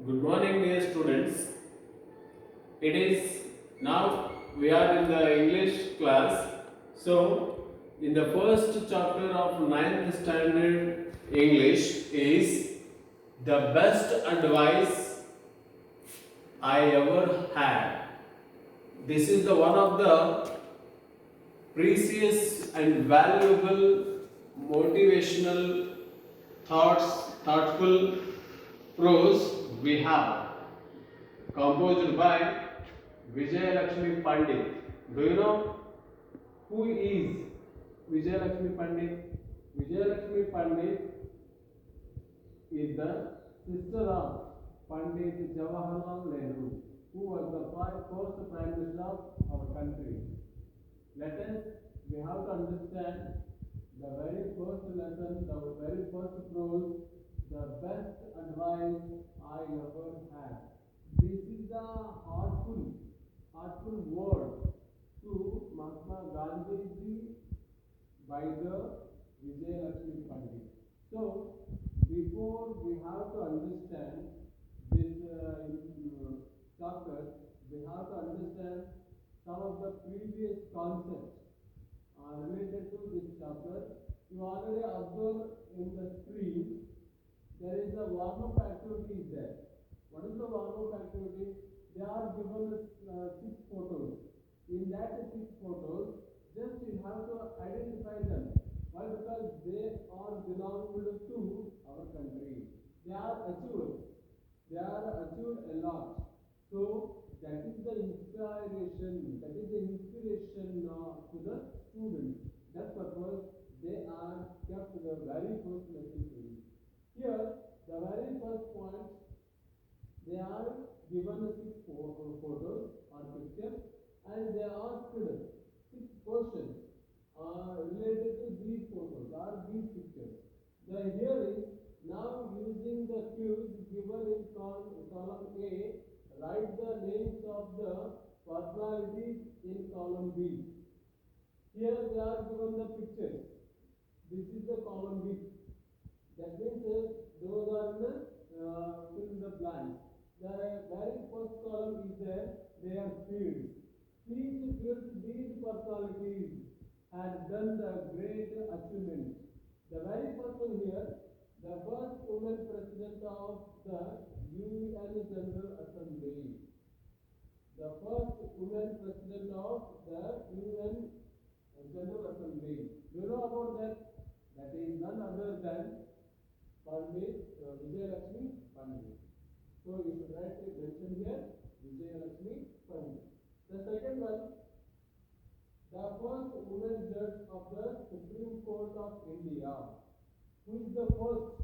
Good morning, dear students. It is now we are in the English class. So, in the first chapter of ninth standard English is the best advice I ever had. This is the one of the precious and valuable motivational thoughtful prose we have, composed by Vijay Lakshmi Pandit. Do you know who is Vijay Lakshmi Pandit? Vijay Lakshmi Pandit is the sister of Pandit Jawaharlal Nehru, who was the first Prime Minister of our country. Let us, we have to understand the very first lesson, the very first prose, the best advice I ever had. This is the heartful word to Mahatma Gandhi ji by the Vijay Lakshmi Pandit. So, before we have to understand this chapter, we have to understand some of the previous concepts related to this chapter. You already observed in the screen there is a warm-up activity is there. What is the warm-up activity? They are given 6 photos. In that 6 photos, just you have to identify them. Why? Because they are belong to our country. They are achieved. They are achieved a lot. So that is the inspiration. That is the inspiration to the students. That purpose they are kept the very first lesson. Here, the very first point, they are given 6 photos or pictures, and they are asked 6 questions related to these photos or these pictures. The here is now using the cues given in column A, write the names of the personalities in column B. Here they are given the pictures. This is the column B. That means those are in the fill in the blank. The very first column is there, they are fields. These personalities had done the great achievement. The very first one here, the first woman president of the UN General Assembly. The first woman president of the UN General Assembly. Do you know about that? That is none other than Pandit Vijay Lakshmi Pandit. So you should write it mention here Vijay Lakshmi Pandit. The second one, the first woman judge of the Supreme Court of India. Who is the first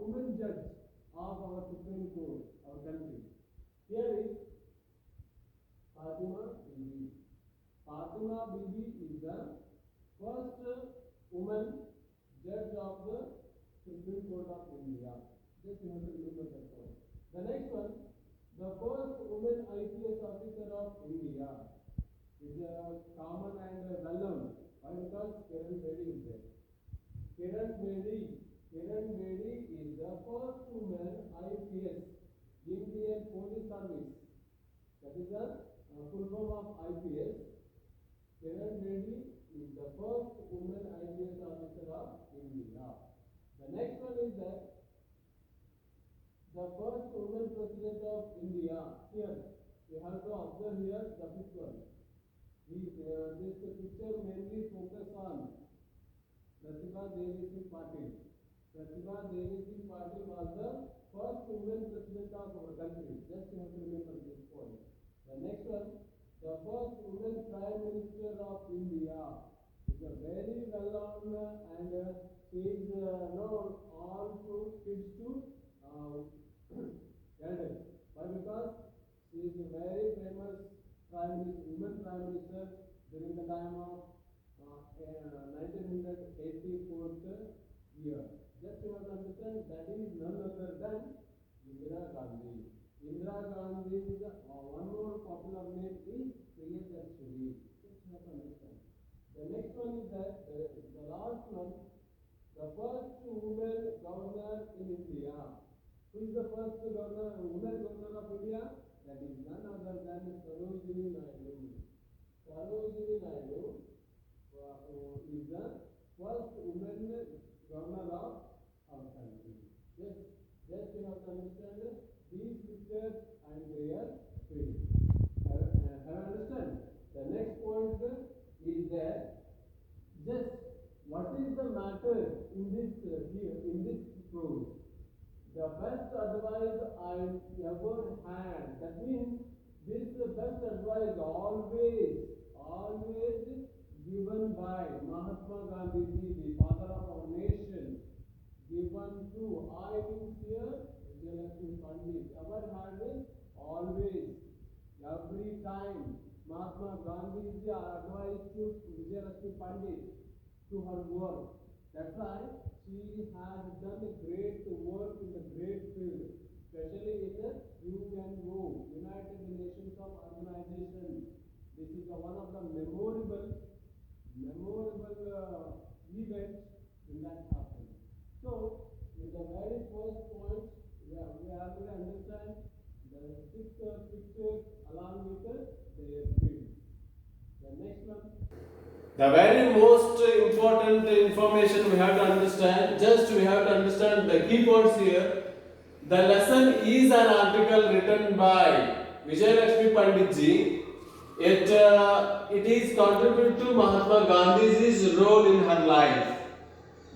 woman judge of our Supreme Court, our country? Here is Fatima Bibi. Fatima Bibi is the first woman judge of the Supreme Court of India. Just you have to remember that point. The next one, the first woman IPS officer of India is a common and well-known. Why? Because Kiran Bedi is there. Kiran Bedi is the first woman IPS, Indian Police Service. That is the full form of IPS. Kiran Bedi is the first woman IPS officer of India. The next one is that the first woman president of India. Here, you have to observe here the fifth one. This picture mainly focus on Pratibha Devi Singh Patil. Pratibha Devi Singh Patil was the first woman president of our country. Just you have to remember this point. The next one, the first woman prime minister of India. Is a very well-known and she is known all to kids to elders. Why? Because she is a very famous woman prime minister during the time of 1984 year. Just you have to understand that is none other than Indira Gandhi. Indira Gandhi's one more popular name is Priyadarshini. Just you have to understand. The next one is that the last one, the first woman governor in India. Who is the first governor, woman governor of India? That is none other than Sarojini Naidu. Sarojini Naidu is the first woman governor of our country. Just you have to understand these pictures and their field. Have you understand? The next point is that just what is the matter in this here in this prose? The best advice I ever had. That means this best advice always given by Mahatma Gandhi ji, the father of our nation, given to I means here Vijayalakshmi Pandit. Ever had it? Always, every time Mahatma Gandhi ji advised to Vijayalakshmi Pandit to her work. That's why she has done a great work in the great field, especially in the UNO, United Nations of Organization. This is one of the memorable events in that happened. So, in the very first point, we have to understand the six pictures along with their field. The next one. The very most important information we have to understand, just we have to understand the key points here. The lesson is an article written by Vijayalakshmi Pandit ji. It is contributed to Mahatma Gandhi's role in her life.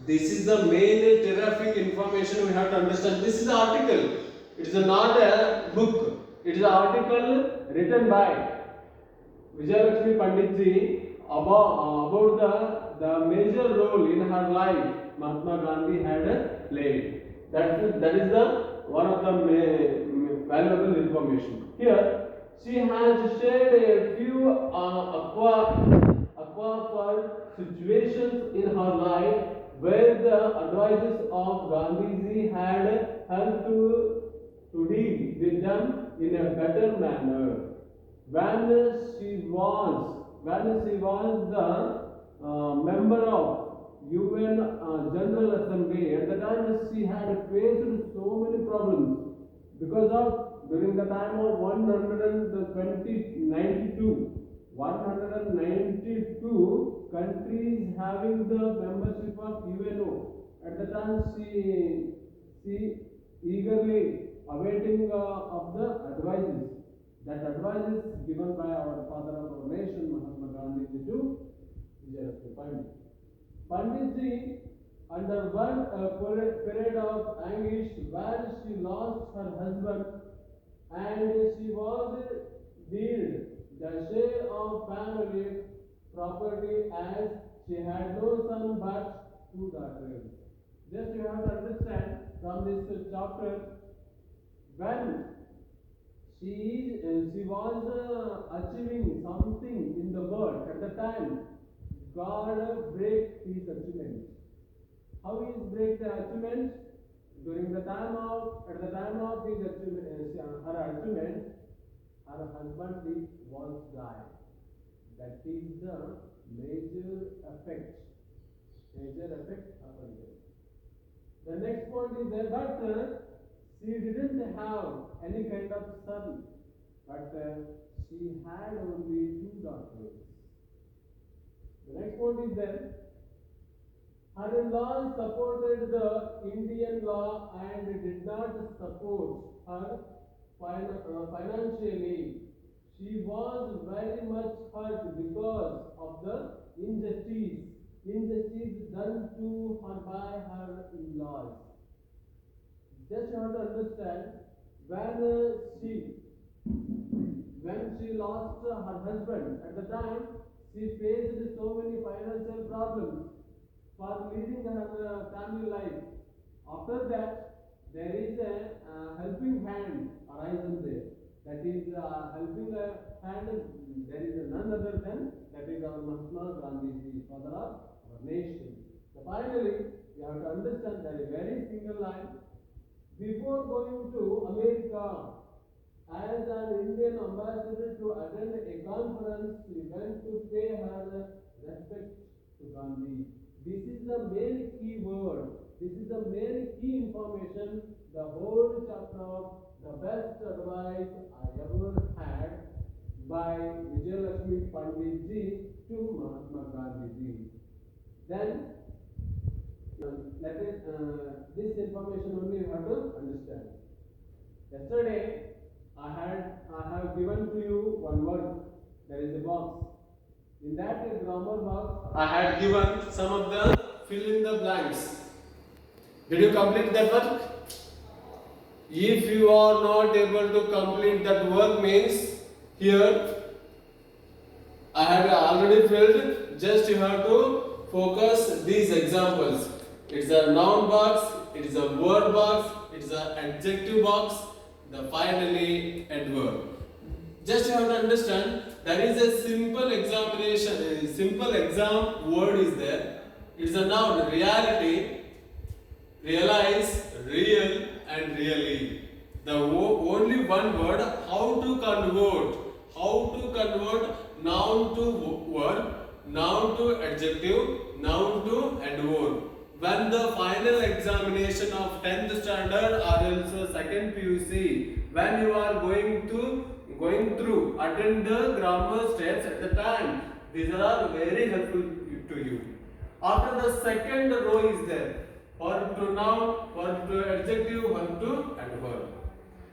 This is the main terrific information we have to understand. This is an article. It is not a book. It is an article written by Vijayalakshmi Pandit ji about the major role in her life Mahatma Gandhi had played. That is the one of the valuable information. Here she has shared a few aqua situations in her life where the advices of Gandhiji had helped to deal with them in a better manner. When she was the member of UN General Assembly, at the time she had faced so many problems because of during the time of 192 countries having the membership of UNO. At the time she eagerly awaiting of the advices. That advice is given by our father of our nation, Mahatma Gandhi to Vijayalakshmi Pandit. Pandit ji underwent a period of anguish where she lost her husband and she was dealt the share of family property as she had no son but two daughters. Just you have to understand from this chapter when she was achieving something in the world at the time. God break his achievement. How he break the achievement? During the time of his achievement, her achievement, her husband was died. That is the major effect. Happened here. The next point is that she didn't have any kind of son, but she had only two daughters. The next point is that her in-laws supported the Indian law and did not support her financially. She was very much hurt because of the injustice done to her by her in-laws. Just you have to understand when she lost her husband at the time she faced so many financial problems for leading her family life. After that there is a helping hand arises there. That is helping hand. There is none other than that is our Mahatma Gandhi, father of our nation. So finally, you have to understand that a very single line. Before going to America as an Indian ambassador to attend a conference, she went to pay her respect to Gandhi. This is the main key word. This is the main key information, the whole chapter of the best advice I ever had by Vijayalakshmi Pandit ji to Mahatma Gandhi ji. Then this information only you have to understand. Yesterday I have given to you one work. There is a box. In that grammar box I had given some of the fill in the blanks. Did you complete that work? If you are not able to complete that work, means here I had already filled, just you have to focus these examples. It's a noun box, it is a word box, it is an adjective box, the finally adverb. Just you have to understand, there is a simple examination, a simple exam word is there. It's a noun, reality, realize, real and really. The only one word, how to convert noun to verb, noun to adjective, noun to adverb. When the final examination of 10th standard or also second PUC, when you are going through, attend the grammar steps at the time. These are very helpful to you. After the second row is there, verb to noun, verb to adjective, verb to adverb.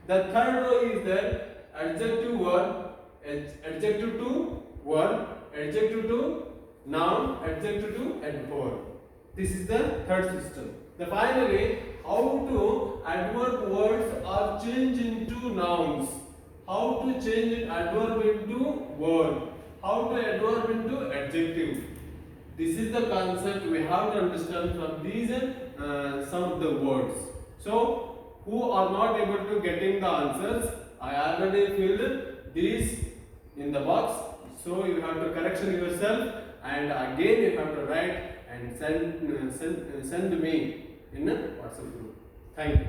The third row is there, adjective verb, adjective to verb, adjective to noun, adjective to adverb. This is the third system. The finally, how to adverb words are changed into nouns. How to change adverb into verb. How to adverb into adjective. This is the concept we have to understand from these some of the words. So, who are not able to getting the answers, I already filled these in the box. So you have to correction yourself, and again you have to write and send me in a WhatsApp group. Thank you.